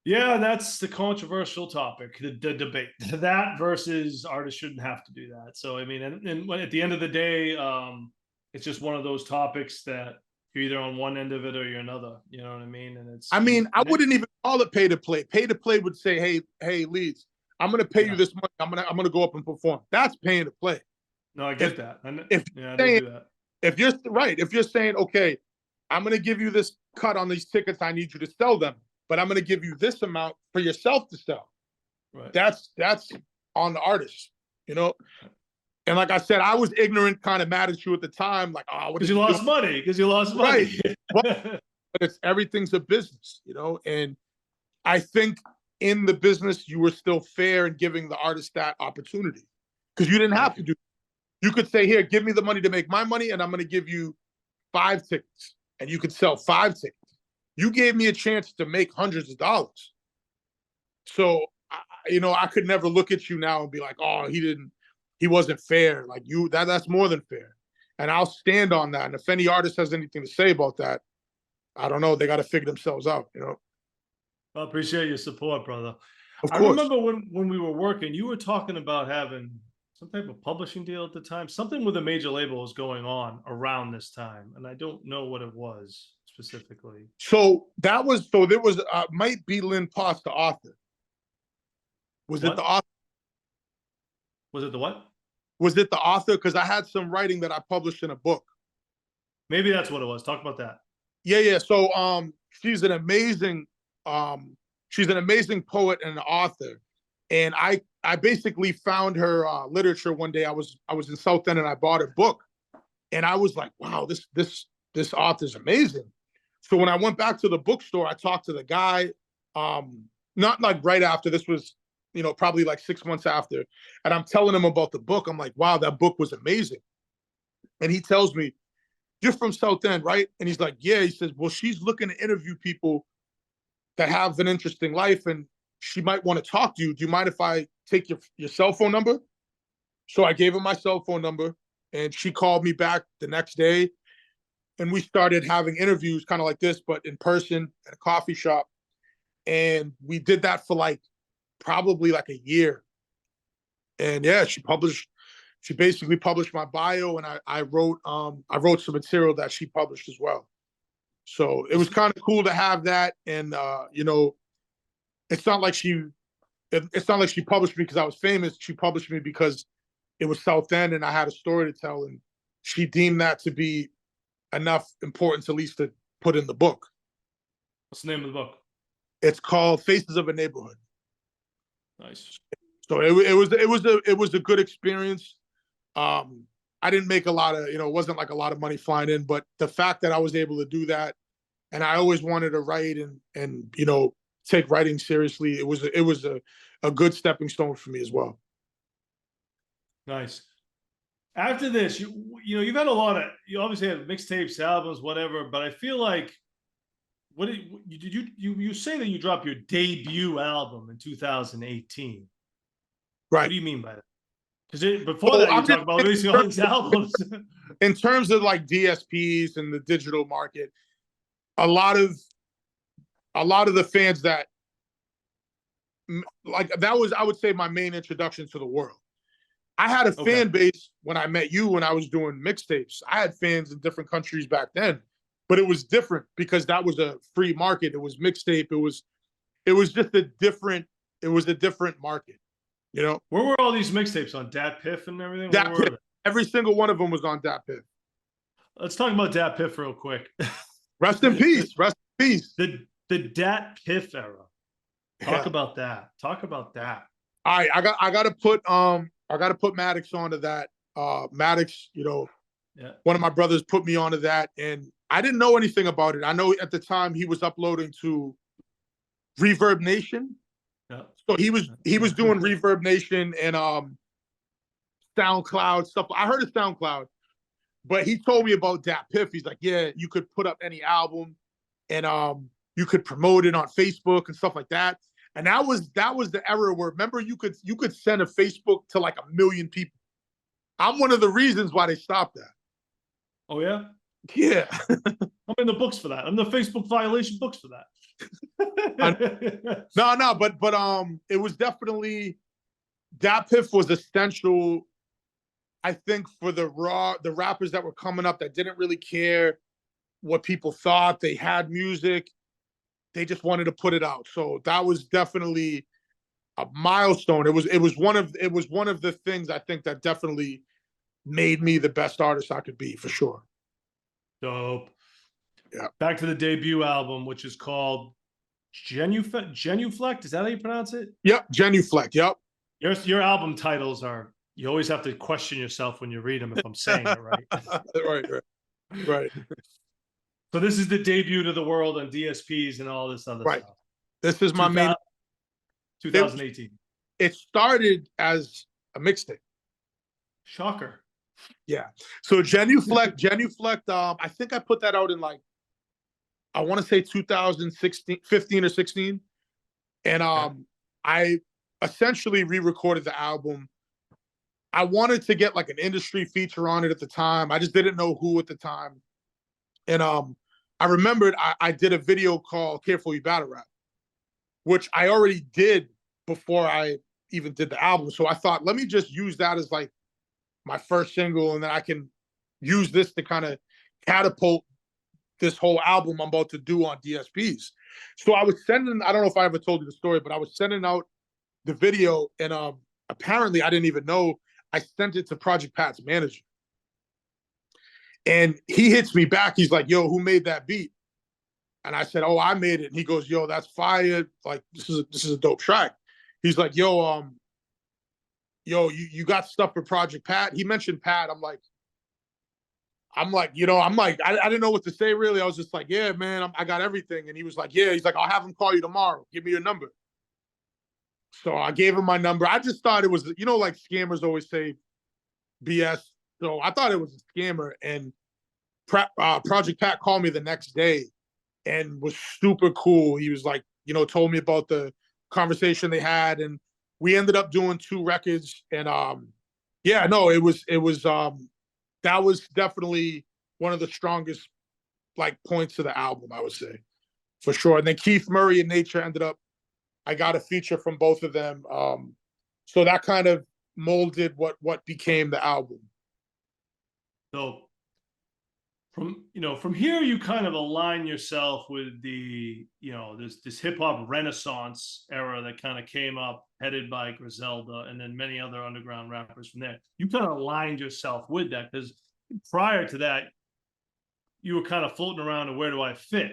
Yeah, that's the controversial topic, the debate. That versus artists shouldn't have to do that. So I mean, and when, at the end of the day, it's just one of those topics that you're either on one end of it or you're another. You know what I mean? And it's I mean, I and it, wouldn't even call it pay to play. Pay to play would say, hey, Leeds, I'm gonna pay you yeah. this money. I'm gonna go up and perform. That's paying to play. No, I If get that. if Yeah, I you're did saying do that. if you're right, if you're saying, okay, I'm gonna give you this cut on these tickets, I need you to sell them, but I'm gonna give you this amount for yourself to sell. Right. That's on the artist, you know. And like I said, I was ignorant, kind of mad at you at the time, like, oh, what Because is you he doing? lost money. Because you lost Right. money. But it's everything's a business, you know. And I think in the business, you were still fair in giving the artist that opportunity because you didn't have Thank to you. do. You could say, here, give me the money to make my money, and I'm going to give you 5 tickets, and you could sell 5 tickets. You gave me a chance to make hundreds of dollars. So, I could never look at you now and be like, oh, he wasn't fair. Like that's more than fair. And I'll stand on that. And if any artist has anything to say about that, I don't know. They got to figure themselves out, you know? I appreciate your support, brother. Of I course. remember when we were working, you were talking about having some type of publishing deal at the time. Something with a major label was going on around this time, and I don't know what it was specifically. So there was might be Lynn Potts, the author. Was it the What author? was it? The what? Was it the author? Because I had some writing that I published in a book. Maybe that's what it was. Talk about that. Yeah, yeah. So she's an amazing she's an amazing poet and an author. And I basically found her literature one day. I was in South End and I bought her book. And I was like, wow, this author's amazing. So when I went back to the bookstore, I talked to the guy, not like right after, this was, probably like 6 months after. And I'm telling him about the book. I'm like, wow, that book was amazing. And he tells me, you're from South End, right? And he's like, yeah. He says, well, she's looking to interview people that have an interesting life and she might want to talk to you. Do you mind if I take your cell phone number? So I gave her my cell phone number and she called me back the next day and we started having interviews kind of like this, but in person at a coffee shop. And we did that for probably like a year. And yeah, she basically published my bio and I wrote some material that she published as well. So it was kind of cool to have that. And it's not like it's not like she published me because I was famous. She published me because it was South End and I had a story to tell. And she deemed that to be enough importance, at least, to put in the book. What's the name of the book? It's called Faces of a Neighborhood. Nice. So it was a good experience. I didn't make a lot of, it wasn't like a lot of money flying in, but the fact that I was able to do that, and I always wanted to write and take writing seriously, it was a good stepping stone for me as well. Nice. After this, you've had a lot of, you obviously have mixtapes, albums, whatever, but I feel like what did you say that you dropped your debut album in 2018? Right. What do you mean by that? Because before that, you talked about releasing all these albums. In terms of like DSPs and the digital market, a lot of the fans that that was, I would say, my main introduction to the world. I had a Okay. fan base when I met you when I was doing mixtapes. I had fans in different countries back then, but it was different because that was a free market. It was mixtape. It was just a different. It was a different market. You know, Where were all these mixtapes on Dat Piff and everything? Where Dat were Piff. they? Every single one of them was on Dat Piff. Let's talk about Dat Piff real quick. Rest in peace. Rest in peace. The Dat Piff era. Talk Yeah. about that. Talk about that. All right, I gotta put Maddox onto that. Maddox, Yeah. one of my brothers put me onto that, and I didn't know anything about it. I know at the time he was uploading to Reverb Nation. Yeah. So he was doing Reverb Nation and SoundCloud stuff. I heard of SoundCloud, but he told me about Dat Piff. He's like, yeah, you could put up any album and you could promote it on Facebook and stuff like that. And that was the era where, remember, you could send a Facebook to like 1 million people. I'm one of the reasons why they stopped that. Oh yeah? Yeah. I'm in the books for that. I'm the Facebook violation books for that. No, but it was definitely, Dat Piff was essential, I think, for the rappers that were coming up that didn't really care what people thought. They had music. They just wanted to put it out. So that was definitely a milestone. It was one of the things I think that definitely made me the best artist I could be, for sure. Dope. Yeah. Back to the debut album, which is called Genuflect. Is that how you pronounce it? Yep, Genuflect. Yep. Your album titles are, you always have to question yourself when you read them if I'm saying it right. Right. So this is the debut to the world on DSPs and all this other stuff. This is my main 2018. It started as a mixtape. Shocker. Yeah. So Genuflect, I think I put that out in like, I want to say 2016, 15 or 16. And I essentially re-recorded the album. I wanted to get like an industry feature on it at the time. I just didn't know who at the time. And I remembered I did a video called Careful You Battle Rap, which I already did before I even did the album. So I thought, let me just use that as like my first single, and then I can use this to kind of catapult this whole album I'm about to do on DSPs. So I was sending, I don't know if I ever told you the story, but I was sending out the video, and apparently I didn't even know, I sent it to Project Pat's manager. And he hits me back. He's like, yo, who made that beat? And I said, oh, I made it. And he goes, yo, that's fire. Like, this is a dope track. He's like, yo, you got stuff for Project Pat? He mentioned Pat. I'm like, I didn't know what to say, really. I was just like, yeah, man, I got everything. And he was like, yeah. He's like, I'll have him call you tomorrow. Give me your number. So I gave him my number. I just thought it was, like scammers always say BS. So I thought it was a scammer. And Project Pat called me the next day and was super cool. He was like, told me about the conversation they had, and we ended up doing 2 records. And that was definitely one of the strongest like points of the album, I would say, for sure. And then Keith Murray and Nature ended up, I got a feature from both of them. So that kind of molded what became the album. So from here, you kind of align yourself with the, this hip hop renaissance era that kind of came up, headed by Griselda and then many other underground rappers from there. You kind of aligned yourself with that, because prior to that, you were kind of floating around to where do I fit?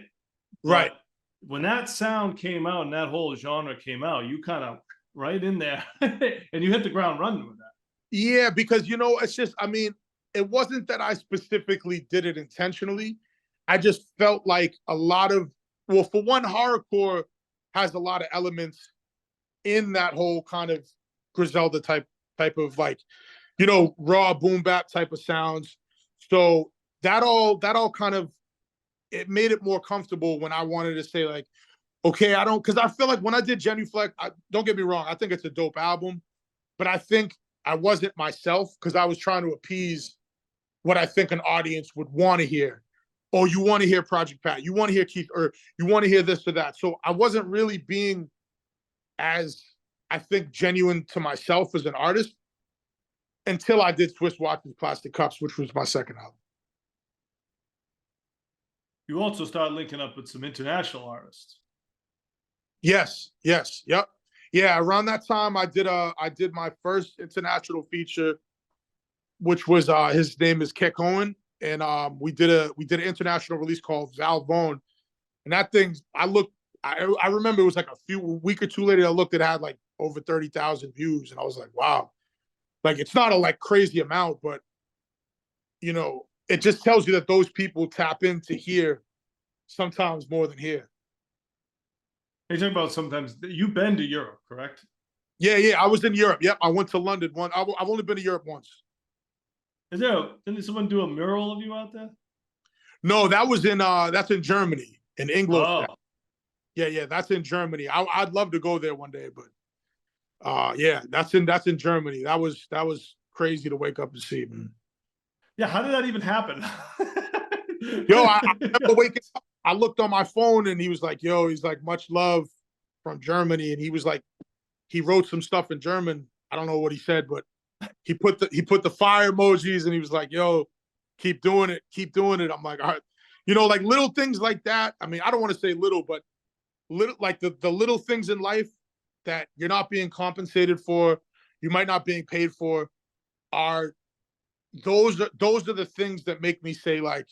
Right. But when that sound came out and that whole genre came out, you kind of right in there and you hit the ground running with that. Yeah, because, it's just, it wasn't that I specifically did it intentionally. I just felt like a lot of, well, for one, horrorcore has a lot of elements in that whole kind of Griselda type of like, raw boom bap type of sounds. So that all kind of, it made it more comfortable when I wanted to say like, okay, because I feel like when I did Genuflect, don't get me wrong, I think it's a dope album, but I think I wasn't myself because I was trying to appease what I think an audience would want to hear. Oh, you want to hear Project Pat, you want to hear Keith, or you want to hear this or that. So I wasn't really being as, I think, genuine to myself as an artist. until I did Swiss Watches Plastic Cups, which was my second album. You also started linking up with some international artists. Yes, yes, yep. Yeah, around that time I did my first international feature, which was his name is Kek Owen, and we did an international release called Valvone. And that thing, I remember it was like a week or two later, I looked, it had like over 30,000 views. And I was like, wow. Like, it's not a like crazy amount, but you know, it just tells you that those people tap into here sometimes more than here. You're talking about sometimes you've been to Europe, correct? Yeah, yeah. I was in Europe. Yep. I went to London I've only been to Europe once. Didn't someone do a mural of you out there? No, that's in Germany, in Ingolstadt. Oh. Yeah, yeah, that's in Germany. I'd love to go there one day, but yeah, that's in Germany. That was crazy to wake up and see, man. Yeah, how did that even happen? Yo, I remember waking up. I looked on my phone and he was like, "Yo," he's like, "Much love from Germany," and he was like, he wrote some stuff in German. I don't know what he said, but he put the fire emojis and he was like, "Yo, keep doing it, keep doing it." I'm like, all right, you know, like little things like that. I mean, I don't want to say little, but little, like the little things in life that you're not being compensated for, you might not being paid for, are those are the things that make me say like,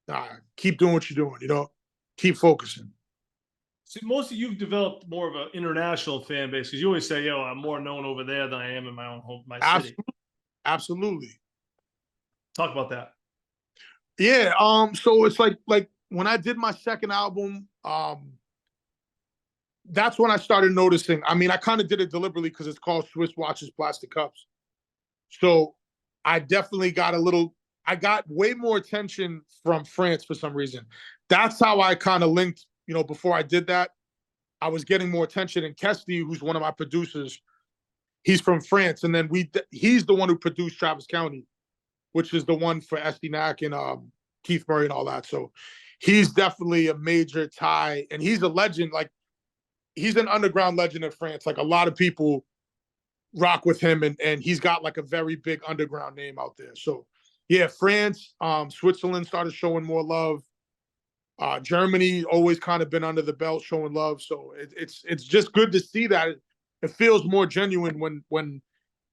nah, keep doing what you're doing, you know, keep focusing. See, most of you've developed more of an international fan base because you always say, "Yo, I'm more known over there than I am in my own home, my city." Absolutely, absolutely. Talk about that. Yeah. So it's like when I did my second album, that's when I started noticing. I mean, I kind of did it deliberately because it's called Swiss Watches Plastic Cups. So I definitely I got way more attention from France for some reason. That's how I kind of linked, you know, before I did that, I was getting more attention. And Kesty, who's one of my producers, he's from France. And then he's the one who produced Travis County, which is the one for Estinak and Keith Murray and all that. So he's definitely a major tie. And he's a legend. Like, he's an underground legend in France. Like, a lot of people rock with him, and he's got like a very big underground name out there. So yeah, France, Switzerland started showing more love. Germany always kind of been under the belt showing love. So it's just good to see that. It feels more genuine when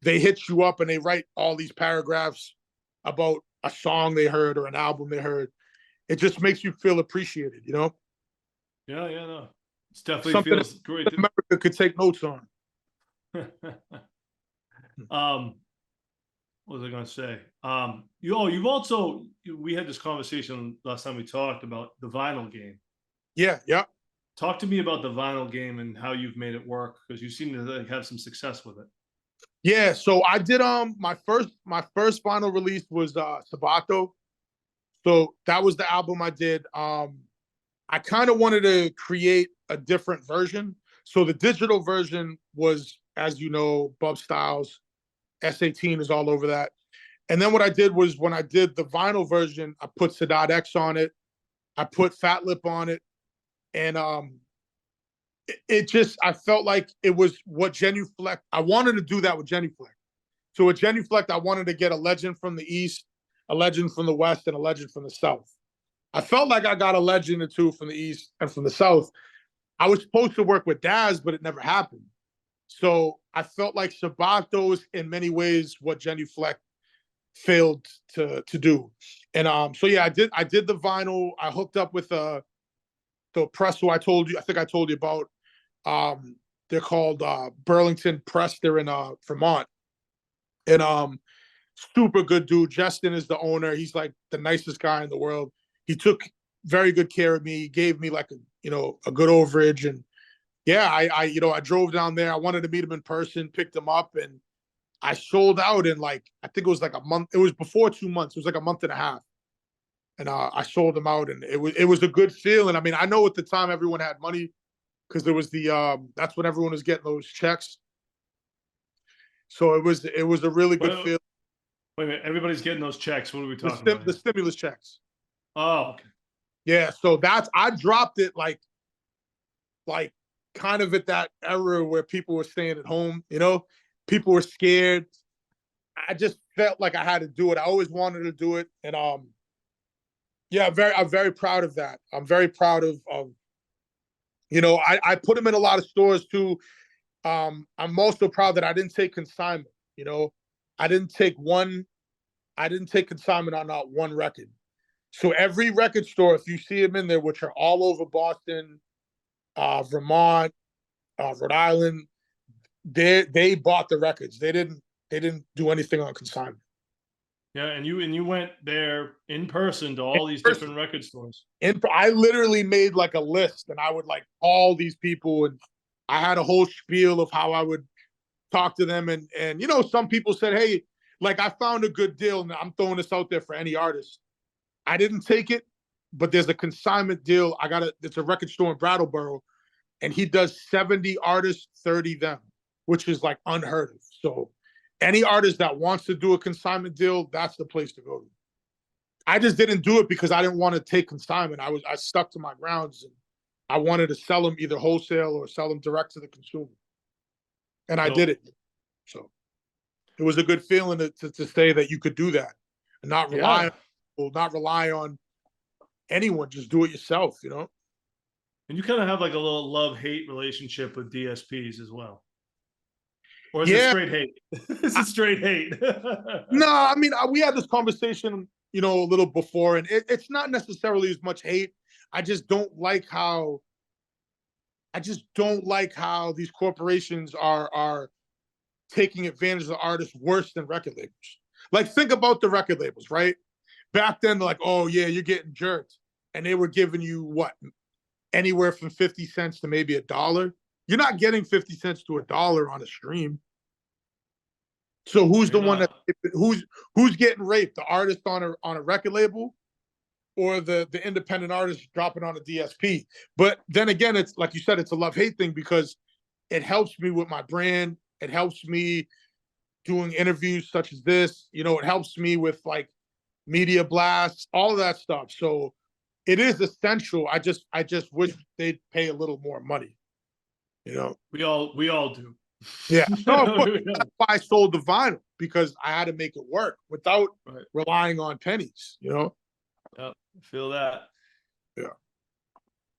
they hit you up and they write all these paragraphs about a song they heard or an album they heard. It just makes you feel appreciated, you know? Yeah, yeah, no. It's definitely Something feels great. America could take notes on. What was I going to say? You've also, we had this conversation last time we talked about the vinyl game. Yeah, yeah. Talk to me about the vinyl game and how you've made it work, because you seem to have some success with it. Yeah, so I did my first vinyl release was Sabato. So that was the album I did. I kind of wanted to create a different version. So the digital version was, as you know, Bub Styles, S18 is all over that. And then what I did was, when I did the vinyl version, I put Sadat X on it. I put Fat Lip on it. And it just, I felt like it was what Genuflect, I wanted to do that with Genuflect. So with Genuflect, I wanted to get a legend from the East, a legend from the West, and a legend from the South. I felt like I got a legend or two from the East and from the South. I was supposed to work with Daz, but it never happened. So I felt like Sabato is in many ways what Genuflect failed to do. And so yeah, I did the vinyl. I hooked up with the press who I think I told you about. They're called Burlington Press. They're in Vermont. And super good dude. Justin is the owner. He's like the nicest guy in the world. He took very good care of me. He gave me like a good overage. And yeah, I drove down there. I wanted to meet him in person, picked him up, and I sold out in like, I think it was like a month. It was before 2 months. It was like a month and a half. And I sold them out, and it was a good feeling. I mean, I know at the time everyone had money because there was that's when everyone was getting those checks. So it was a really good feeling. Wait a minute, everybody's getting those checks. What are we talking about? The stimulus checks. Oh, okay. Yeah, so I dropped it like kind of at that era where people were staying at home, you know, people were scared. I just felt like I had to do it. I always wanted to do it, and yeah, I'm very proud of that. I'm very proud of I put them in a lot of stores too. I'm also proud that I didn't take consignment. I didn't take one. I didn't take consignment on not one record. So every record store, if you see them in there, which are all over Boston, Vermont, Rhode Island, they bought the records. They didn't do anything on consignment. Yeah, and you went there in person to all these different record stores. And I literally made like a list, and I would like call these people, and I had a whole spiel of how I would talk to them. And some people said, hey, like, I found a good deal, and I'm throwing this out there for any artist. I didn't take it, but there's a consignment deal. It's a record store in Brattleboro, and he does 70 artists, 30 them, which is like unheard of. So any artist that wants to do a consignment deal, that's the place to go to. I just didn't do it because I didn't want to take consignment. I stuck to my grounds, and I wanted to sell them either wholesale or sell them direct to the consumer. And I did it. So it was a good feeling to say that you could do that and not rely on anyone. Just do it yourself, And you kind of have like a little love-hate relationship with DSPs as well. Or is it Yeah. straight hate? Is it straight hate? No, I mean, we had this conversation, a little before, and it's not necessarily as much hate. I just don't like how these corporations are taking advantage of the artists worse than record labels. Like, think about the record labels, right? Back then, they're like, oh yeah, you're getting jerked. And they were giving you what? Anywhere from 50 cents to maybe $1. You're not getting 50 cents to $1 on a stream. So who's the one who's getting raped? The artist on a record label, or the independent artist dropping on a DSP? But then again, it's like you said, it's a love-hate thing, because it helps me with my brand. It helps me doing interviews such as this. It helps me with like media blasts, all of that stuff. So it is essential. I just wish they'd pay a little more money. We all do. Yeah. No, that's why I sold the vinyl, because I had to make it work without relying on pennies. Yeah, I feel that. Yeah.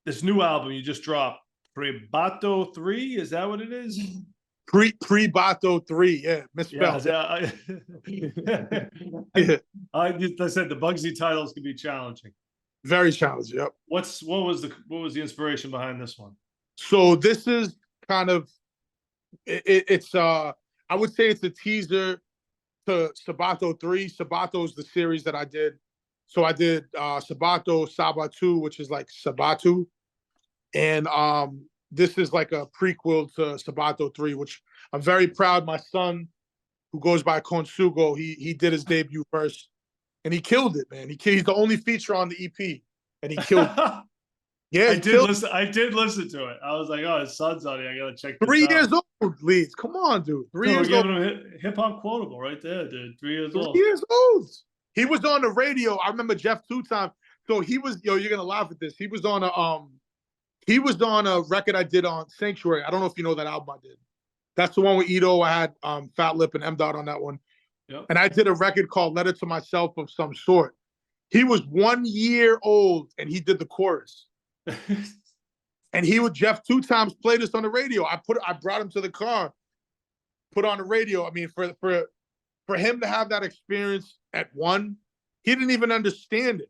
This new album you just dropped, Prebato 3, is that what it is? Pre-Bato 3, yeah, misspelled. Yeah, I said the Bugsy titles can be challenging. Very challenging. Yep. What was the inspiration behind this one? So this is kind of it's I would say it's a teaser to Sabato 3. Sabato is the series that I did. So I did Sabato Sabatu, which is like Sabatu, and this is like a prequel to Sabato 3, which I'm very proud. My son, who goes by Konsugo, he did his debut first, and he killed it, man. He's the only feature on the EP, and he killed it. Yeah, I did listen to it. I was like, oh, his son's on it. I gotta check this 3 out. years old, Leedz. Come on, dude. 3 years old. Hip hop quotable right there, dude. 3 years old. 3 years old. He was on the radio. I remember Jeff 2 Time. So he was, you're gonna laugh at this. He was on a record I did on Sanctuary. I don't know if you know that album I did. That's the one with Ito. I had Fat Lip and M Dot on that one. Yep. And I did a record called Letter to Myself of some sort. He was 1 year old, and he did the chorus. And he would Jeff 2 Times play this on the radio. I brought him to the car, put on the radio. I mean, for him to have that experience at 1, he didn't even understand it,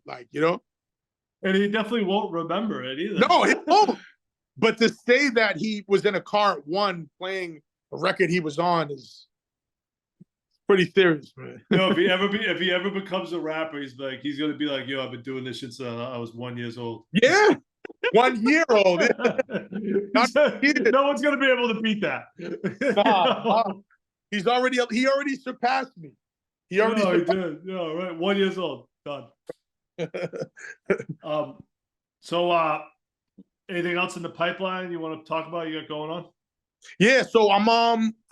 And he definitely won't remember it either. No, he won't. But to say that he was in a car at 1 playing a record he was on is pretty serious, man. If he ever becomes a rapper, he's gonna be like, yo, I've been doing this since I was 1 year old. Yeah. 1 year old. No one's gonna be able to beat that. He already surpassed me. He did. No, right. 1 year old. Done. So anything else in the pipeline you want to talk about you got going on? Yeah, so I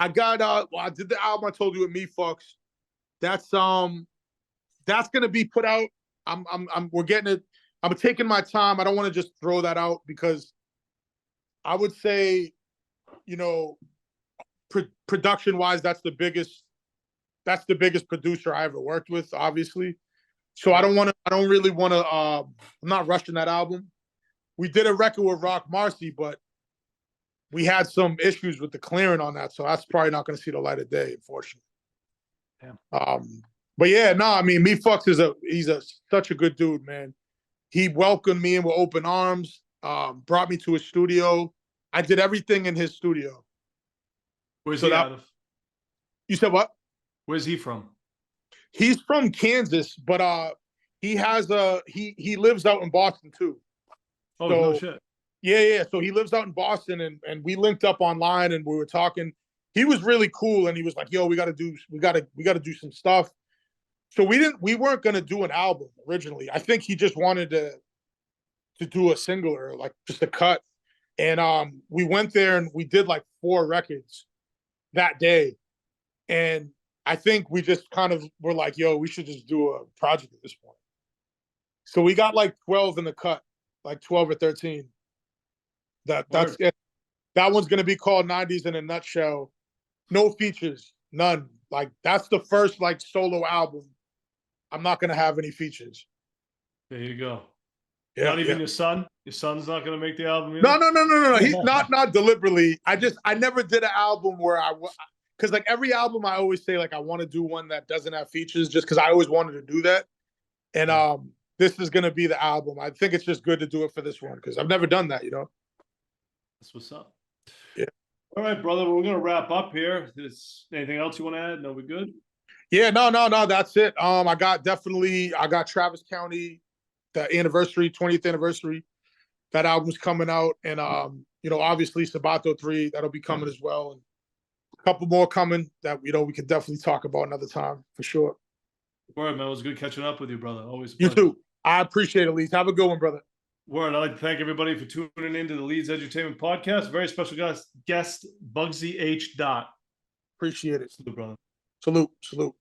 did the album I told you with Me Fucks. That's gonna be put out. We're getting it. I'm taking my time. I don't want to just throw that out, because I would say, production wise, that's the biggest that's the biggest producer I ever worked with, obviously. So I don't really want to, I'm not rushing that album. We did a record with Rock Marcy, but we had some issues with the clearing on that. So that's probably not going to see the light of day, unfortunately. Yeah. But yeah, no, I mean, Me Fucks he's such a good dude, man. He welcomed me in with open arms, brought me to his studio. I did everything in his studio. Where's he out of? You said what? Where's he from? He's from Kansas, but he lives out in Boston too. Oh, So, no shit. Yeah. So he lives out in Boston, and we linked up online and we were talking. He was really cool, and he was like, "Yo, we gotta do some stuff." So we weren't gonna do an album originally. I think he just wanted to do a single or like just a cut. And we went there and we did like 4 records that day. And I think we just kind of were like, yo, we should just do a project at this point. So we got like 12 in the cut, like 12 or 13. That's it. That one's gonna be called 90s in a Nutshell. No features, none. Like that's the first like solo album. I'm not gonna have any features. There you go. Yeah, not even your son? Your son's not gonna make the album either? No. He's not deliberately. I never did an album where because like every album I always say like I want to do one that doesn't have features just because I always wanted to do that. And this is gonna be the album. I think it's just good to do it for this one because I've never done that, you know. That's what's up. Yeah. All right, brother. We're gonna wrap up here. Is anything else you want to add? No, we good? Yeah, no. That's it. I got Travis County, the 20th anniversary. That album's coming out, and obviously Sabato 3 that'll be coming as well, and a couple more coming that we could definitely talk about another time for sure. Word, man. It was good catching up with you, brother. Always. You too. I appreciate it, Leedz. Have a good one, brother. Word. I'd like to thank everybody for tuning into the Leedz Edutainment Podcast. Very special guest Bugsy H. Appreciate it. Salute, brother. Salute.